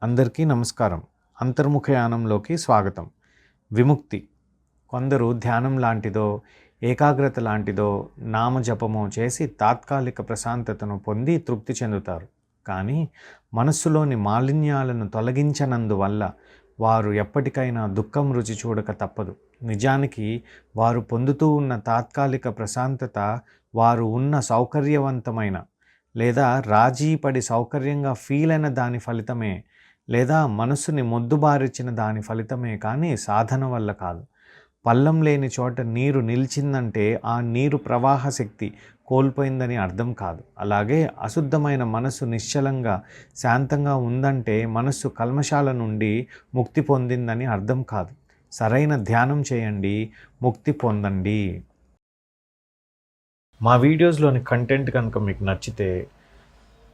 అందరికీ నమస్కారం. అంతర్ముఖయానంలోకి స్వాగతం. విముక్తి. కొందరు ధ్యానం లాంటిదో, ఏకాగ్రత లాంటిదో, నామజపమో చేసి తాత్కాలిక ప్రశాంతతను పొంది తృప్తి చెందుతారు. కానీ మనస్సులోని మాలిన్యాలను తొలగించనందువల్ల వారు ఎప్పటికైనా దుఃఖం రుచి చూడక తప్పదు. నిజానికి వారు పొందుతూ ఉన్న తాత్కాలిక ప్రశాంతత వారు ఉన్న సౌకర్యవంతమైన లేదా రాజీపడి సౌకర్యంగా ఫీల్ అయిన దాని ఫలితమే, లేదా మనసుని మొద్దుబారిచిన దాని ఫలితమే కానీ సాధన వల్ల కాదు. పల్లం లేని చోట నీరు నిలిచిందంటే ఆ నీరు ప్రవాహ శక్తి కోల్పోయిందని అర్థం కాదు. అలాగే అశుద్ధమైన మనసు నిశ్చలంగా శాంతంగా ఉందంటే మనస్సు కల్మషాల నుండి ముక్తి పొందిందని అర్థం కాదు. సరైన ధ్యానం చేయండి, ముక్తి పొందండి. మా వీడియోస్లోని కంటెంట్ కనుక మీకు నచ్చితే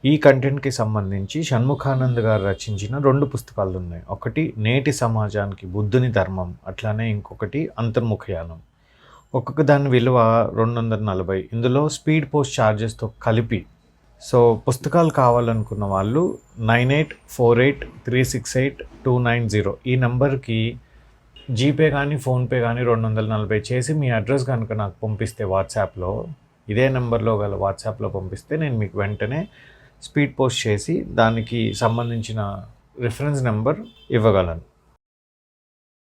ఈ కంటెంట్కి సంబంధించి షణ్ముఖానంద్ గారు రచించిన 2 పుస్తకాలు ఉన్నాయి. ఒకటి నేటి సమాజానికి బుద్ధుని ధర్మం, అట్లానే ఇంకొకటి అంతర్ముఖయానం. ఒక్కొక్క దాని విలువ 240. ఇందులో స్పీడ్ పోస్ట్ ఛార్జెస్తో కలిపి. సో పుస్తకాలు కావాలనుకున్న వాళ్ళు 9848368290 ఈ నెంబర్కి జీపే కానీ ఫోన్పే కానీ 240 చేసి మీ అడ్రస్ కనుక నాకు పంపిస్తే వాట్సాప్లో, ఇదే నెంబర్లో గల వాట్సాప్లో పంపిస్తే నేను మీకు వెంటనే స్పీడ్ పోస్ట్ చేసి దానికి సంబంధించిన రిఫరెన్స్ నెంబర్ ఇవ్వగలను.